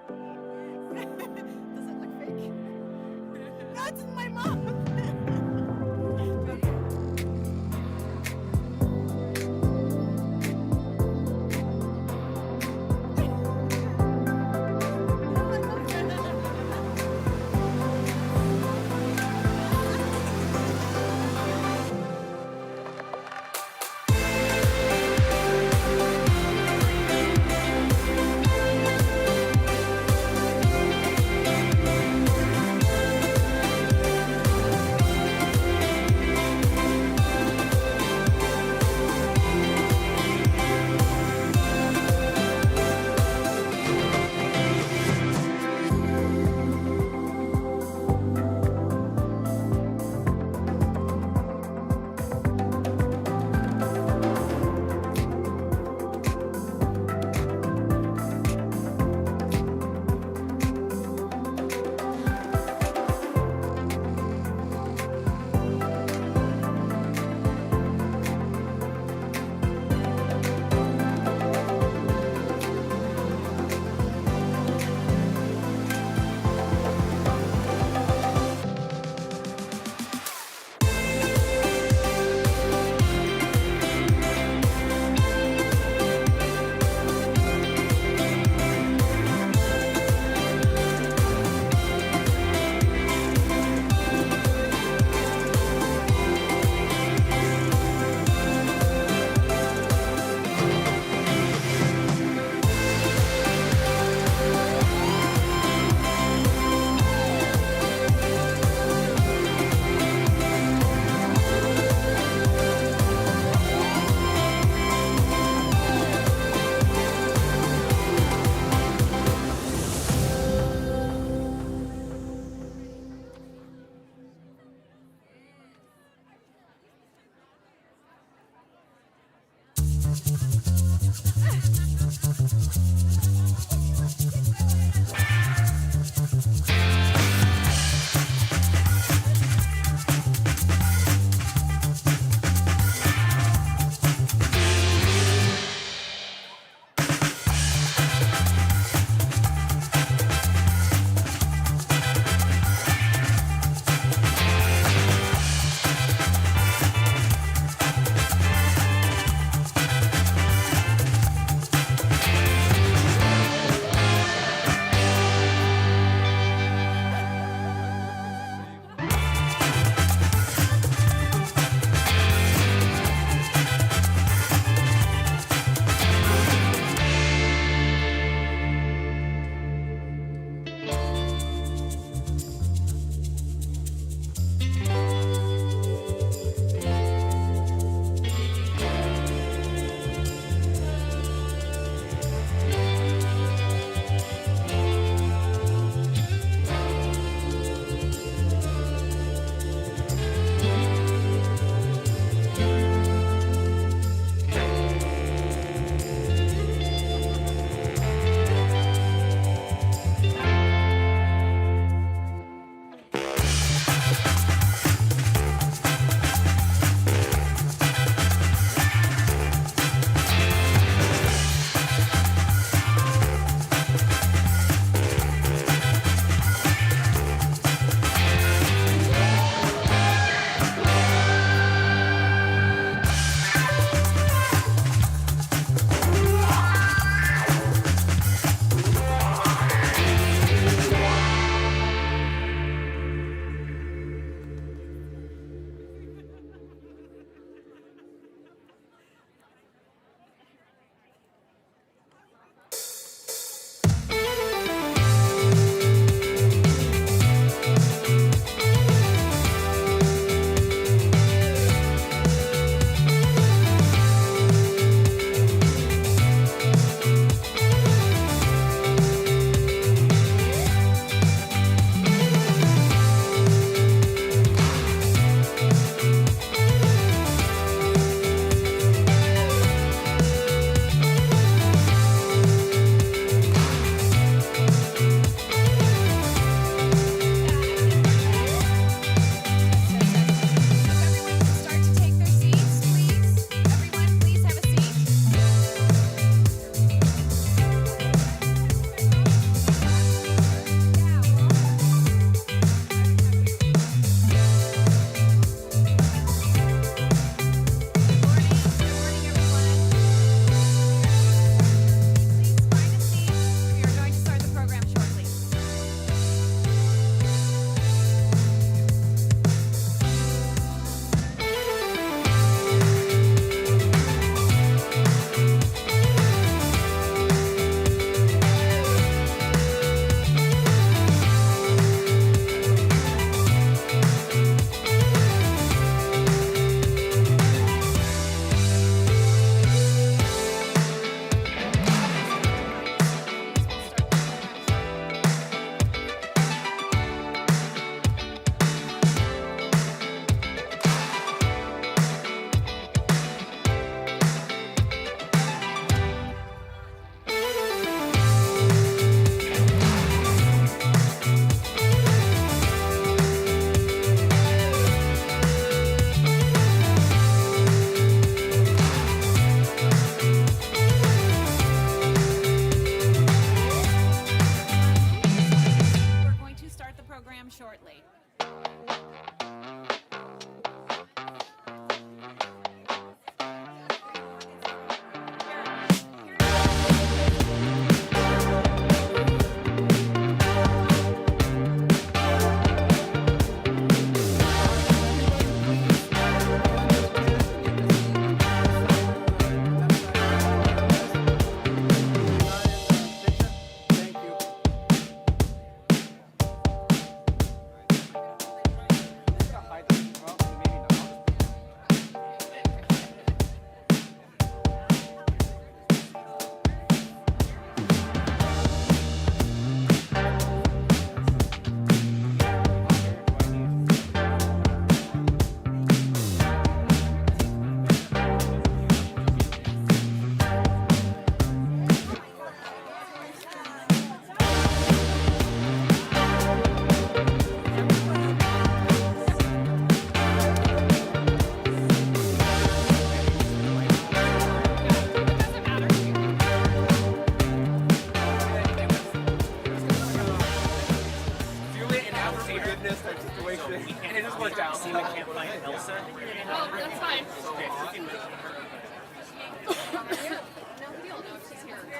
Does it look fake? No, it's in my mouth. Ready?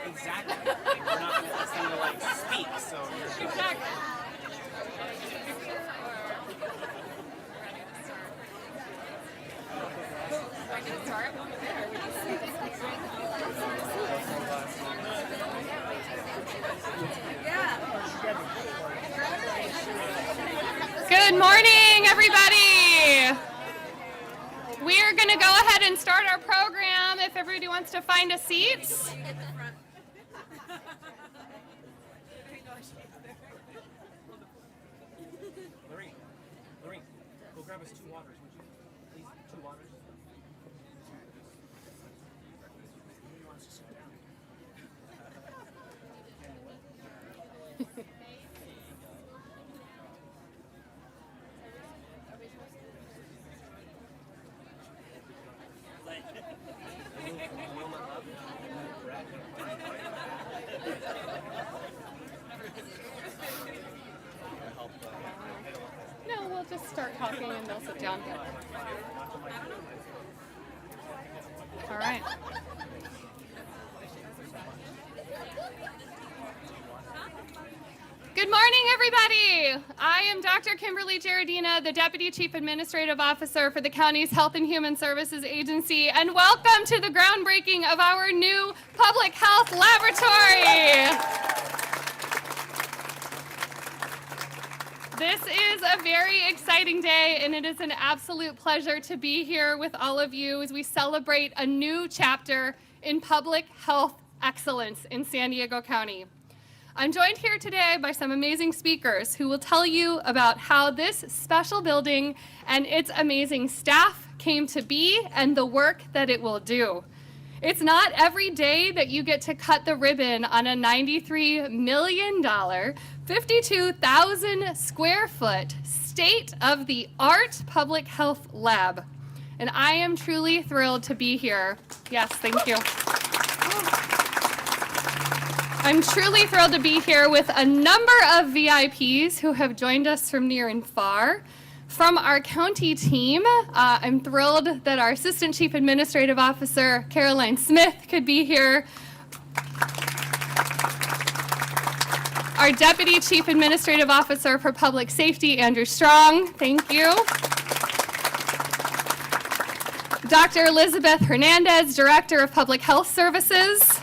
Exactly. Like, we're not going to ask them to like speak, so you're Exactly. Good morning, everybody. We are going to go ahead and start our program if everybody wants to find a seat. Lorraine, go grab us 2 waters, would you? Please, 2 waters. Who wants to sit down? No, we'll just start talking and they'll sit down. All right. Good morning, everybody. I am Dr. Kimberly Gerardina, the Deputy Chief Administrative Officer for the county's Health and Human Services Agency, and welcome to the groundbreaking of our new public health laboratory. This is a very exciting day, and it is an absolute pleasure to be here with all of you as we celebrate a new chapter in public health excellence in San Diego County. I'm joined here today by some amazing speakers who will tell you about how this special building and its amazing staff came to be and the work that it will do. It's not every day that you get to cut the ribbon on a $93 million, 52,000 square foot, state-of-the-art public health lab. And I am truly thrilled to be here. Yes, thank you. I'm truly thrilled to be here with a number of VIPs who have joined us from near and far. From our county team, I'm thrilled that our Assistant Chief Administrative Officer, Caroline Smith, could be here. Our Deputy Chief Administrative Officer for Public Safety, Andrew Strong, thank you. Dr. Elizabeth Hernandez, Director of Public Health Services.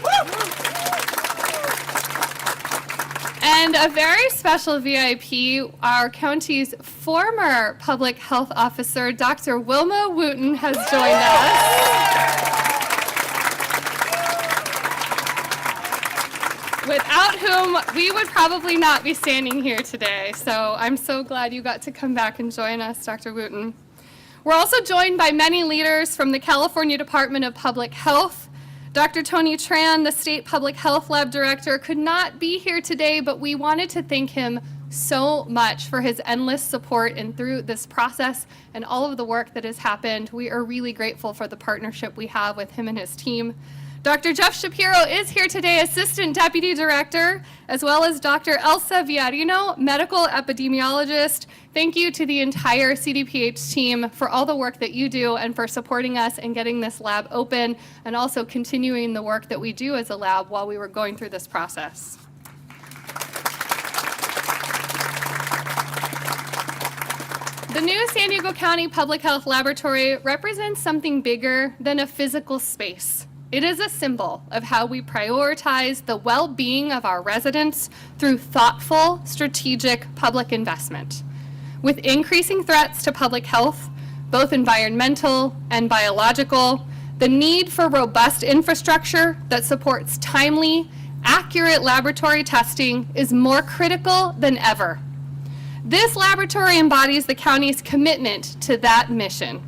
And a very special VIP, our county's former public health officer, Dr. Wilma Wooten, has joined us. Without whom we would probably not be standing here today. So I'm so glad you got to come back and join us, Dr. Wooten. We're also joined by many leaders from the California Department of Public Health. Dr. Tony Tran, the State Public Health Lab Director, could not be here today, but we wanted to thank him so much for his endless support and through this process and all of the work that has happened. We are really grateful for the partnership we have with him and his team. Dr. Jeff Shapiro is here today, Assistant Deputy Director, as well as Dr. Elsa Villarino, Medical Epidemiologist. Thank you to the entire CDPH team for all the work that you do and for supporting us and getting this lab open and also continuing the work that we do as a lab while we were going through this process. The new San Diego County Public Health Laboratory represents something bigger than a physical space. It is a symbol of how we prioritize the well-being of our residents through thoughtful, strategic public investment. With increasing threats to public health, both environmental and biological, the need for robust infrastructure that supports timely, accurate laboratory testing is more critical than ever. This laboratory embodies the county's commitment to that mission.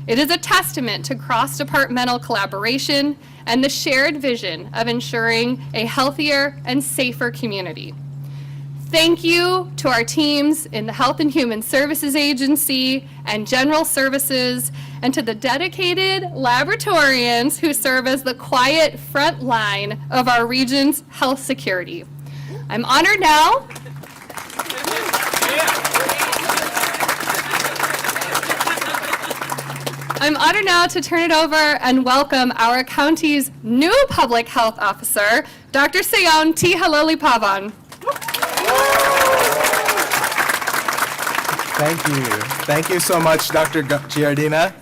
It is a testament to cross-departmental collaboration and the shared vision of ensuring a healthier and safer community. Thank you to our teams in the Health and Human Services Agency and General Services, and to the dedicated laboratorians who serve as the quiet front line of our region's health security. I'm honored now I'm honored now to turn it over and welcome our county's new public health officer, Dr. Sayon T. Halali Pavan. Thank you. Thank you so much, Dr. Giardina.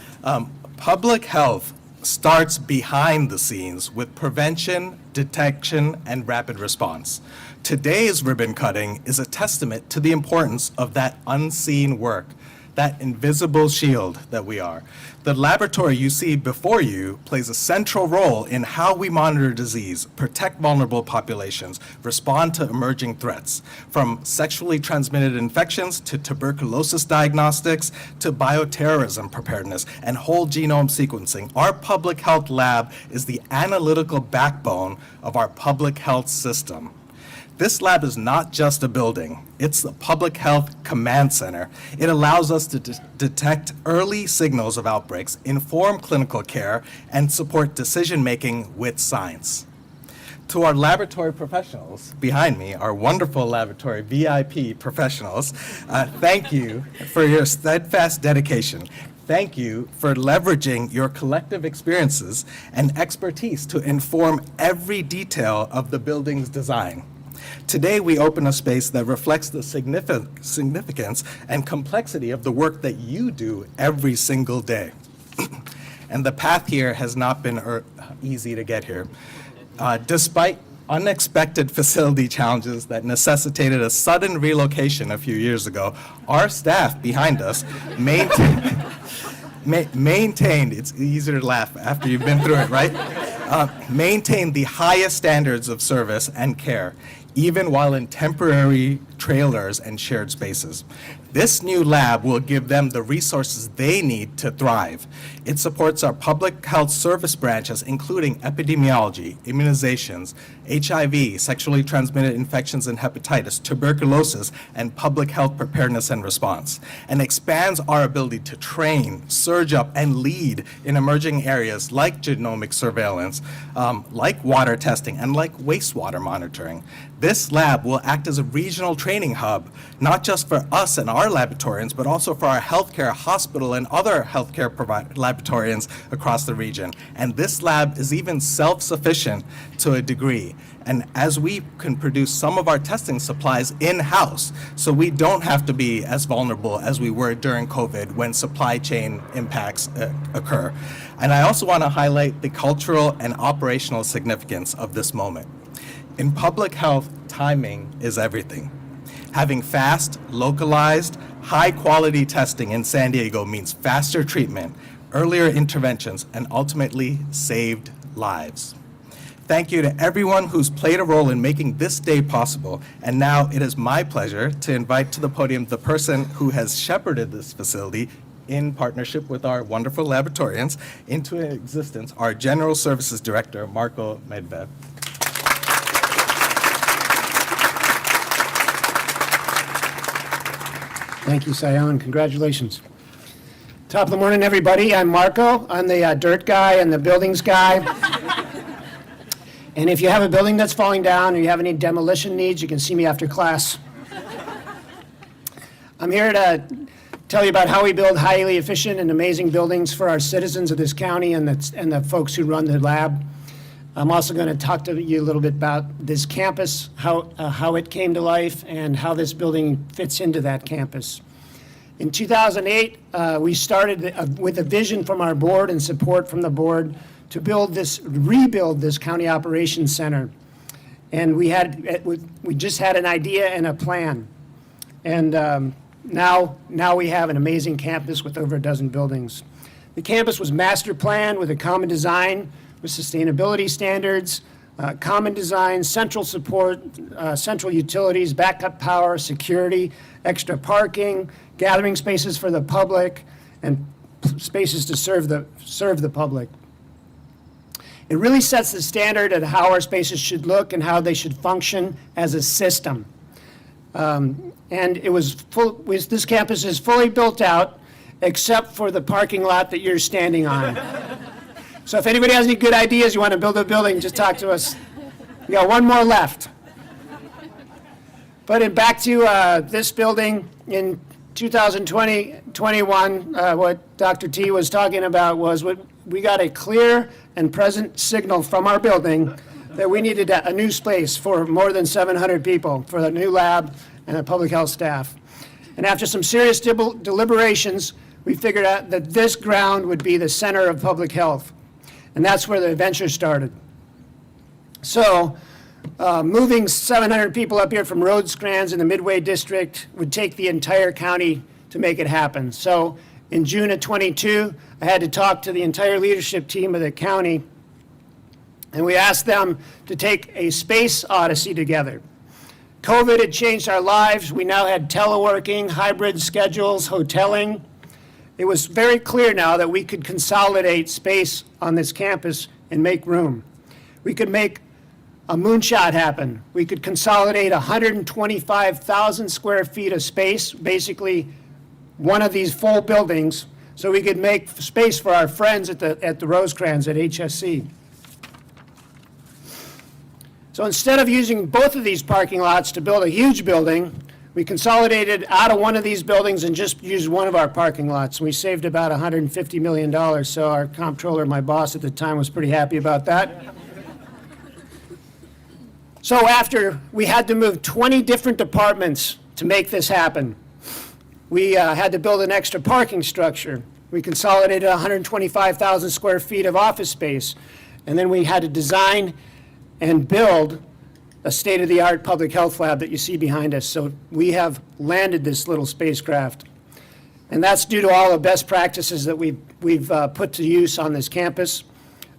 Public health starts behind the scenes with prevention, detection, and rapid response. Today's ribbon cutting is a testament to the importance of that unseen work, that invisible shield that we are. The laboratory you see before you plays a central role in how we monitor disease, protect vulnerable populations, respond to emerging threats, from sexually transmitted infections to tuberculosis diagnostics to bioterrorism preparedness and whole genome sequencing. Our public health lab is the analytical backbone of our public health system. This lab is not just a building, it's the Public Health Command Center. It allows us to detect early signals of outbreaks, inform clinical care, and support decision-making with science. To our laboratory professionals behind me, our wonderful laboratory VIP professionals, thank you for your steadfast dedication. Thank you for leveraging your collective experiences and expertise to inform every detail of the building's design. Today, we open a space that reflects the significance and complexity of the work that you do every single day. And the path here has not been easy to get here. Despite unexpected facility challenges that necessitated a sudden relocation a few years ago, our staff behind us maintained, it's easier to laugh after you've been through it, right? Maintained the highest standards of service and care, even while in temporary trailers and shared spaces. This new lab will give them the resources they need to thrive. It supports our public health service branches, including epidemiology, immunizations, HIV, sexually transmitted infections and hepatitis, tuberculosis, and public health preparedness and response, and expands our ability to train, surge up, and lead in emerging areas like genomic surveillance, like water testing, and like wastewater monitoring. This lab will act as a regional training hub, not just for us and our laboratorians, but also for our healthcare, hospital, and other healthcare laboratorians across the region. And this lab is even self-sufficient to a degree. And as we can produce some of our testing supplies in-house, so we don't have to be as vulnerable as we were during COVID when supply chain impacts occur. And I also want to highlight the cultural and operational significance of this moment. In public health, timing is everything. Having fast, localized, high-quality testing in San Diego means faster treatment, earlier interventions, and ultimately saved lives. Thank you to everyone who's played a role in making this day possible. And now it is my pleasure to invite to the podium the person who has shepherded this facility in partnership with our wonderful laboratorians into existence, our General Services Director, Marco Medved. Thank you, Sayon. Congratulations. Top of the morning, everybody. I'm Marco. I'm the dirt guy and the buildings guy. And if you have a building that's falling down or you have any demolition needs, you can see me after class. I'm here to tell you about how we build highly efficient and amazing buildings for our citizens of this county and the folks who run the lab. I'm also going to talk to you a little bit about this campus, how it came to life, and how this building fits into that campus. In 2008, we started with a vision from our board and support from the board to rebuild this county operations center. And we just had an idea and a plan. And now we have an amazing campus with over a dozen buildings. The campus was master planned with a common design, with sustainability standards, common design, central support, central utilities, backup power, security, extra parking, gathering spaces for the public, and spaces to serve the public. It really sets the standard of how our spaces should look and how they should function as a system. And this campus is fully built out, except for the parking lot that you're standing on. So if anybody has any good ideas, you want to build a building, just talk to us. We got one more left. But back to this building, in 2020-21, what Dr. T was talking about was we got a clear and present signal from our building that we needed a new space for more than 700 people for the new lab and the public health staff. And after some serious deliberations, we figured out that this ground would be the center of public health. And that's where the venture started. So moving 700 people up here from Rosecrans in the Midway District would take the entire county to make it happen. So in June of 22, I had to talk to the entire leadership team of the county, and we asked them to take a space odyssey together. COVID had changed our lives. We now had teleworking, hybrid schedules, hoteling. It was very clear now that we could consolidate space on this campus and make room. We could make a moonshot happen. We could consolidate 125,000 square feet of space, basically one of these full buildings, so we could make space for our friends at the Rosecrans at HSC. So instead of using both of these parking lots to build a huge building, we consolidated out of one of these buildings and just used one of our parking lots. We saved about $150 million, so our comptroller, my boss at the time, was pretty happy about that. So after we had to move 20 different departments to make this happen, we had to build an extra parking structure. We consolidated 125,000 square feet of office space, and then we had to design and build a state-of-the-art public health lab that you see behind us. So we have landed this little spacecraft. And that's due to all the best practices that we've put to use on this campus.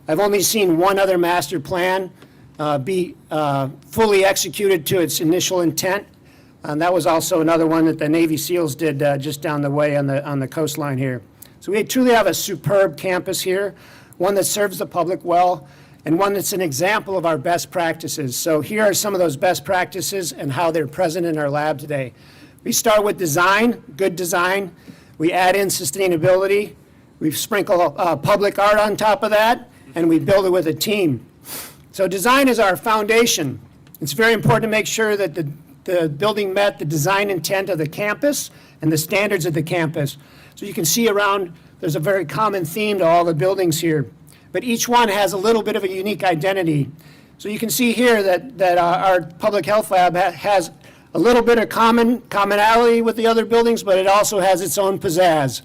I've only seen one other master plan be fully executed to its initial intent. And that was also another one that the Navy SEALs did just down the way on the coastline here. So we truly have a superb campus here, one that serves the public well, and one that's an example of our best practices. So here are some of those best practices and how they're present in our lab today. We start with design, good design. We add in sustainability. We sprinkle public art on top of that, and we build it with a team. So design is our foundation. It's very important to make sure that the building met the design intent of the campus and the standards of the campus. So you can see around, there's a very common theme to all the buildings here, but each one has a little bit of a unique identity. So you can see here that our public health lab has a little bit of commonality with the other buildings, but it also has its own pizzazz.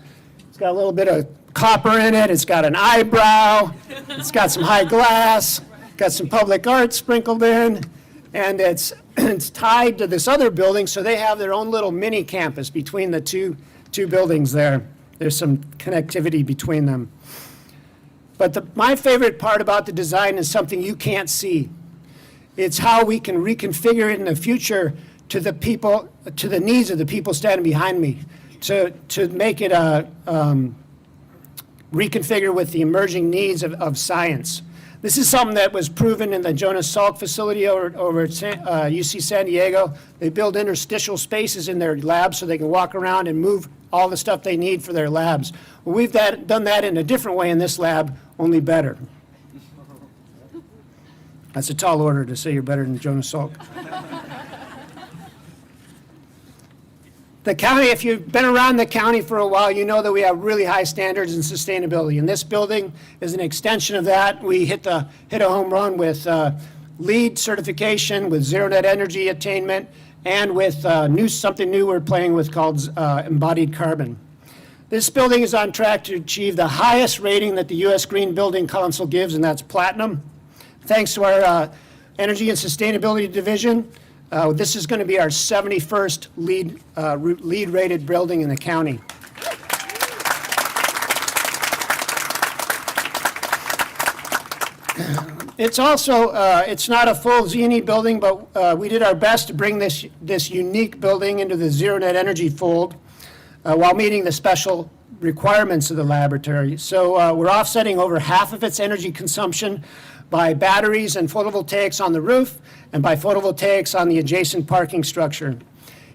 It's got a little bit of copper in it, it's got an eyebrow, it's got some high glass, got some public art sprinkled in, and it's tied to this other building, so they have their own little mini campus between the two buildings there. There's some connectivity between them. But my favorite part about the design is something you can't see. It's how we can reconfigure it in the future to the people, to the needs of the people standing behind me, to make it reconfigure with the emerging needs of science. This is something that was proven in the Jonas Salk facility over at UC San Diego. They build interstitial spaces in their labs so they can walk around and move all the stuff they need for their labs. Well, we've done that in a different way in this lab, only better. That's a tall order to say you're better than Jonas Salk. The county, if you've been around the county for a while, you know that we have really high standards in sustainability. And this building is an extension of that. We hit a home run with LEED certification, with zero net energy attainment, and with something new we're playing with called embodied carbon. This building is on track to achieve the highest rating that the U.S. Green Building Council gives, and that's platinum. Thanks to our Energy and Sustainability Division, this is going to be our 71st LEED-rated building in the county. It's also, it's not a full Xeni building, but we did our best to bring this unique building into the zero net energy fold while meeting the special requirements of the laboratory. So we're offsetting over half of its energy consumption by batteries and photovoltaics on the roof and by photovoltaics on the adjacent parking structure.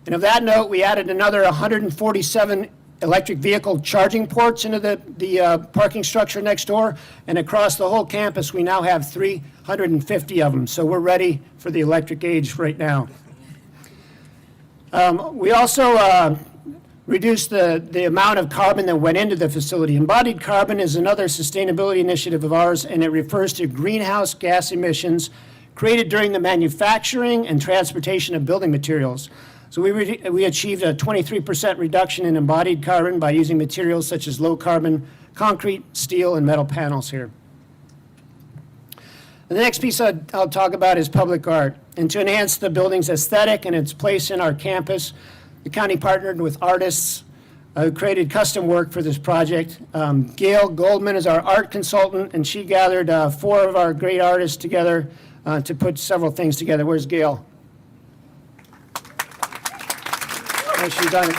And of that note, we added another 147 electric vehicle charging ports into the parking structure next door, and across the whole campus we now have 350 of them, so we're ready for the electric age right now. We also reduce the amount of carbon that went into the facility. Embodied carbon is another sustainability initiative of ours, and it refers to greenhouse gas emissions created during the manufacturing and transportation of building materials. So we achieved a 23% reduction in embodied carbon by using materials such as low carbon concrete, steel, and metal panels here. The next piece I'll talk about is public art. And to enhance the building's aesthetic and its place in our campus, the county partnered with artists who created custom work for this project. Gail Goldman is our art consultant, and she gathered 4 of our great artists together to put several things together. Where's Gail? Nicely done.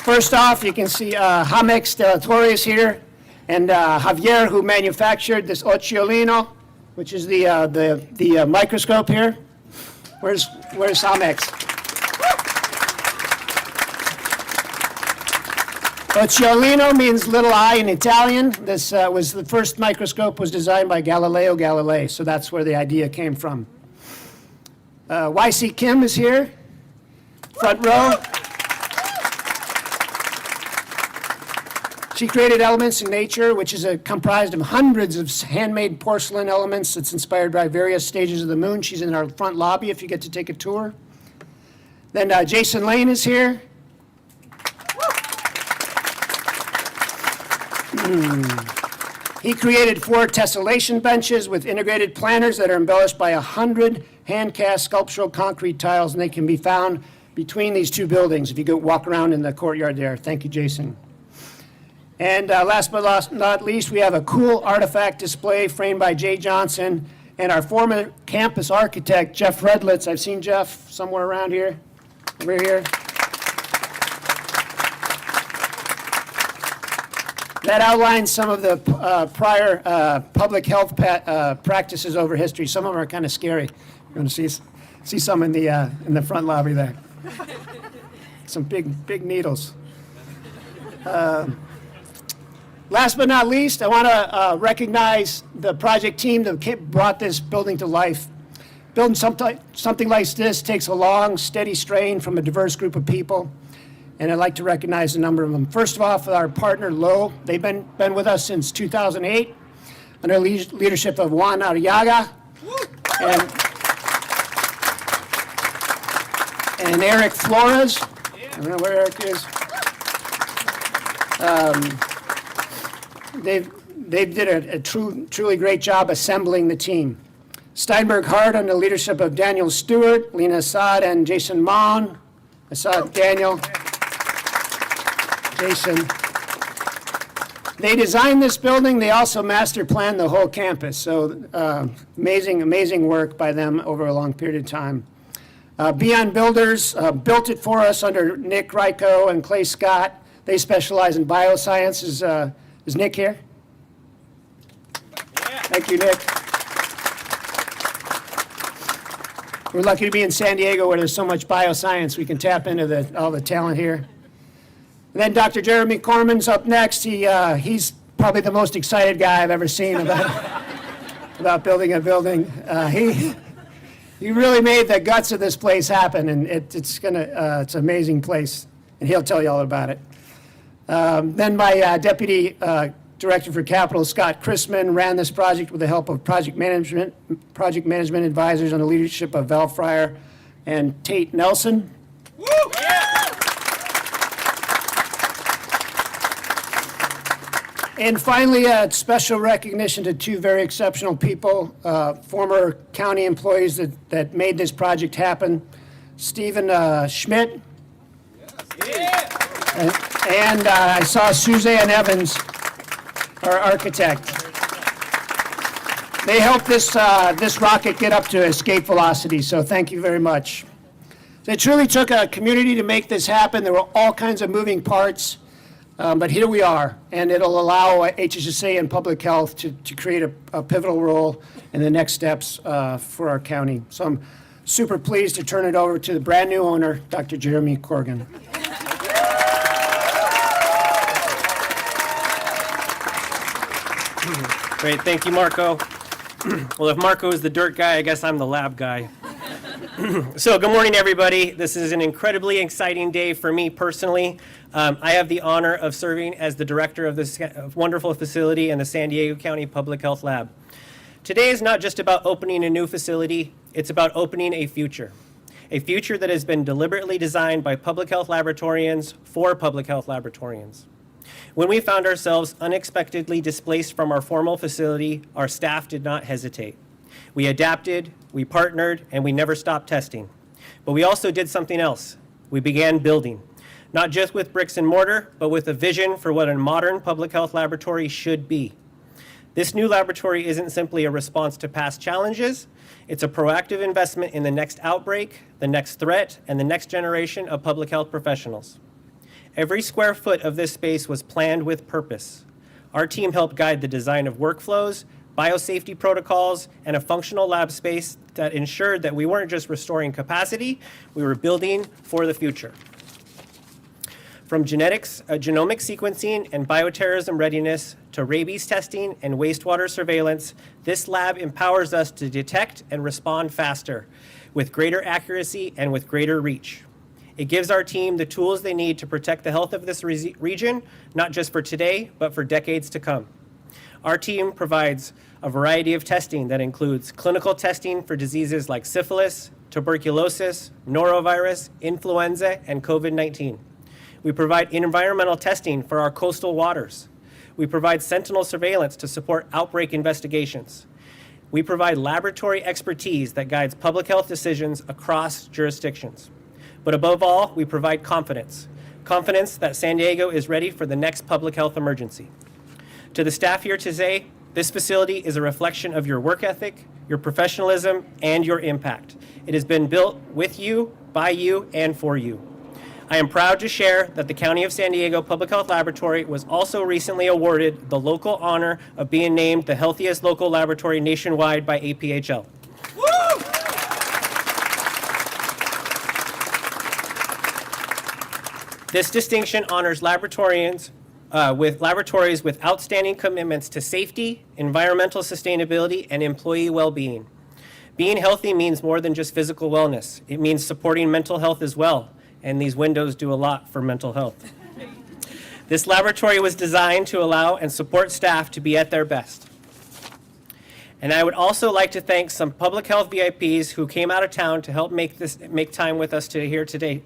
First off, you can see Jamex de la Torre is here, and Javier, who manufactured this Occhiolino, which is the microscope here. Where's Jamex? Occhiolino means little eye in Italian. This was the first microscope was designed by Galileo Galilei, so that's where the idea came from. Y.C. Kim is here, front row. She created Elements in Nature, which is comprised of hundreds of handmade porcelain elements. It's inspired by various stages of the moon. She's in our front lobby if you get to take a tour. Then Jason Lane is here. He created 4 tessellation benches with integrated planters that are embellished by 100 hand-cast sculptural concrete tiles, and they can be found between these 2 buildings if you go walk around in the courtyard there. Thank you, Jason. And last but not least, we have a cool artifact display framed by Jay Johnson and our former campus architect, Jeff Redlitz. I've seen Jeff somewhere around here, over here. That outlines some of the prior public health practices over history. Some of them are kind of scary. You're going to see some in the front lobby there. Some big needles. Last but not least, I want to recognize the project team that brought this building to life. Building something like this takes a long, steady strain from a diverse group of people, and I'd like to recognize a number of them. First of all, our partner, Lowe. They've been with us since 2008 under leadership of Juan Arriaga and Eric Flores. I don't know where Eric is. They did a truly great job assembling the team. Steinberg Hart under the leadership of Daniel Stewart, Lena Assad, and Jason Maughan. Assad, Daniel, Jason. They designed this building. They also master planned the whole campus. So amazing work by them over a long period of time. Beyond Builders built it for us under Nick Ryko and Clay Scott. They specialize in bioscience. Is Nick here? Yeah. Thank you, Nick. We're lucky to be in San Diego where there's so much bioscience. We can tap into all the talent here. And then Dr. Jeremy Corman's up next. He's probably the most excited guy I've ever seen about building a building. He really made the guts of this place happen, and it's an amazing place, and he'll tell you all about it. Then my Deputy Director for Capital, Scott Chrisman, ran this project with the help of project management advisors under the leadership of Val Fryer and Tate Nelson. Woo! Yeah! And finally, a special recognition to 2 very exceptional people, former county employees that made this project happen. Stephen Schmidt. Yeah. And I saw Suzanne Evans, our architect. They helped this rocket get up to escape velocity, so thank you very much. So it truly took a community to make this happen. There were all kinds of moving parts, but here we are, and it'll allow HSSA and public health to create a pivotal role in the next steps for our county. So I'm super pleased to turn it over to the brand new owner, Dr. Jeremy Corgan. Great, thank you, Marco. Well, if Marco is the dirt guy, I guess I'm the lab guy. So good morning, everybody. This is an incredibly exciting day for me personally. I have the honor of serving as the director of this wonderful facility in the San Diego County Public Health Lab. Today is not just about opening a new facility, it's about opening a future that has been deliberately designed by public health laboratorians for public health laboratorians. When we found ourselves unexpectedly displaced from our formal facility, our staff did not hesitate. We adapted, we partnered, and we never stopped testing. But we also did something else. We began building, not just with bricks and mortar, but with a vision for what a modern public health laboratory should be. This new laboratory isn't simply a response to past challenges, it's a proactive investment in the next outbreak, the next threat, and the next generation of public health professionals. Every square foot of this space was planned with purpose. Our team helped guide the design of workflows, biosafety protocols, and a functional lab space that ensured that we weren't just restoring capacity, we were building for the future. From genetics, genomic sequencing, and bioterrorism readiness to rabies testing and wastewater surveillance, this lab empowers us to detect and respond faster, with greater accuracy and with greater reach. It gives our team the tools they need to protect the health of this region, not just for today, but for decades to come. Our team provides a variety of testing that includes clinical testing for diseases like syphilis, tuberculosis, norovirus, influenza, and COVID-19. We provide environmental testing for our coastal waters. We provide sentinel surveillance to support outbreak investigations. We provide laboratory expertise that guides public health decisions across jurisdictions. But above all, we provide confidence that San Diego is ready for the next public health emergency. To the staff here today, this facility is a reflection of your work ethic, your professionalism, and your impact. It has been built with you, by you, and for you. I am proud to share that the County of San Diego Public Health Laboratory was also recently awarded the local honor of being named the healthiest local laboratory nationwide by APHL. This distinction honors laboratorians with laboratories with outstanding commitments to safety, environmental sustainability, and employee well-being. Being healthy means more than just physical wellness. It means supporting mental health as well, and these windows do a lot for mental health. This laboratory was designed to allow and support staff to be at their best. And I would also like to thank some public health VIPs who came out of town to help make time with us today.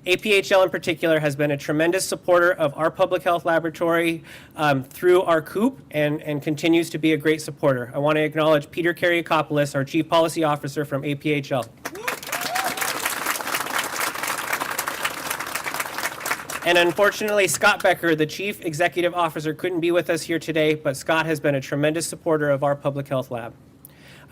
APHL in particular has been a tremendous supporter of our public health laboratory through our COOP and continues to be a great supporter. I want to acknowledge Peter Karyakopoulos, our Chief Policy Officer from APHL. And unfortunately, Scott Becker, the Chief Executive Officer, couldn't be with us here today, but Scott has been a tremendous supporter of our public health lab.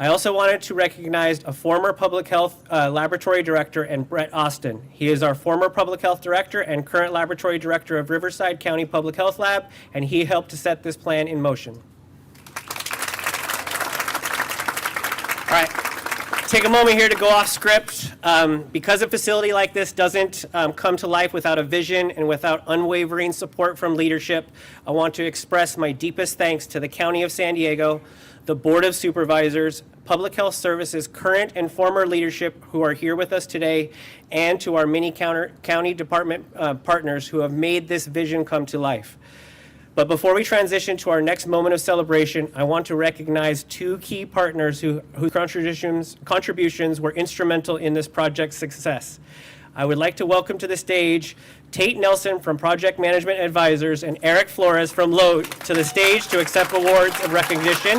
I also wanted to recognize a former public health laboratory director, and Brett Austin. He is our former public health director and current laboratory director of Riverside County Public Health Lab, and he helped to set this plan in motion. All right. Take a moment here to go off script. Because a facility like this doesn't come to life without a vision and without unwavering support from leadership, I want to express my deepest thanks to the County of San Diego, the Board of Supervisors, Public Health Services current and former leadership who are here with us today, and to our many county department partners who have made this vision come to life. But before we transition to our next moment of celebration, I want to recognize two key partners whose contributions were instrumental in this project's success. I would like to welcome to the stage Tate Nelson from Project Management Advisors and Eric Flores from LOTE to the stage to accept awards of recognition.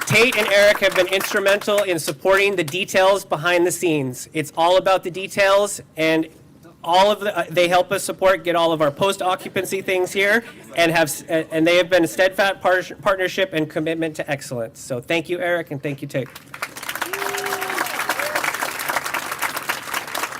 Tate and Eric have been instrumental in supporting the details behind the scenes. It's all about the details, and they help us get all of our post-occupancy things here, and they have been a steadfast partnership and commitment to excellence. So thank you, Eric, and thank you, Tate.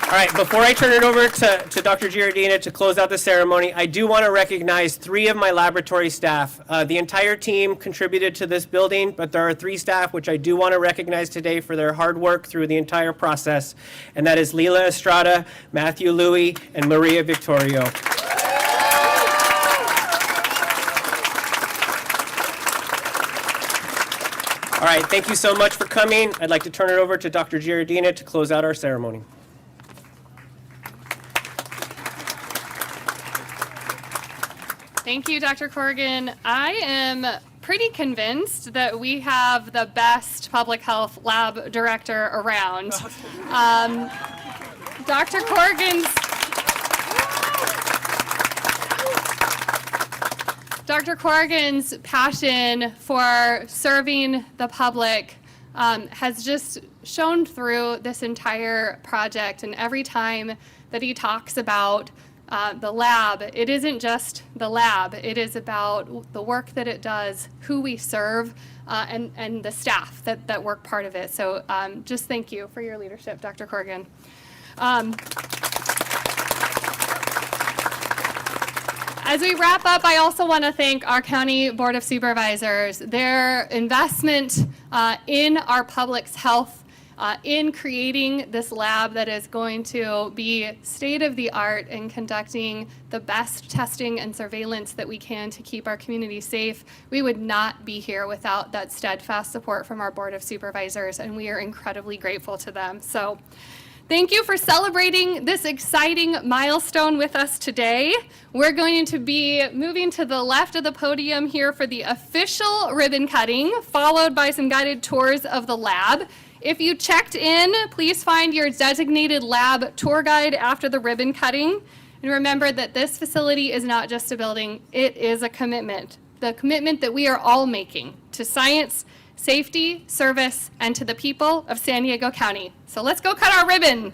All right, before I turn it over to Dr. Giardina to close out the ceremony, I do want to recognize 3 of my laboratory staff. The entire team contributed to this building, but there are 3 staff which I do want to recognize today for their hard work through the entire process, and that is Leila Estrada, Matthew Louie, and Maria Victorio. All right, thank you so much for coming. I'd like to turn it over to Dr. Giardina to close out our ceremony. Thank you, Dr. Corrigan. I am pretty convinced that we have the best public health lab director around. Dr. Corrigan's passion for serving the public has just shown through this entire project. And every time that he talks about the lab, it isn't just the lab. It is about the work that it does, who we serve, and the staff that work part of it. So just thank you for your leadership, Dr. Corrigan. As we wrap up, I also want to thank our County Board of Supervisors. Their investment in our public's health, in creating this lab that is going to be state-of-the-art in conducting the best testing and surveillance that we can to keep our community safe. We would not be here without that steadfast support from our Board of Supervisors, and we are incredibly grateful to them. So thank you for celebrating this exciting milestone with us today. We're going to be moving to the left of the podium here for the official ribbon cutting, followed by some guided tours of the lab. If you checked in, please find your designated lab tour guide after the ribbon cutting. And remember that this facility is not just a building, it is a commitment. The commitment that we are all making to science, safety, service, and to the people of San Diego County. So let's go cut our ribbon.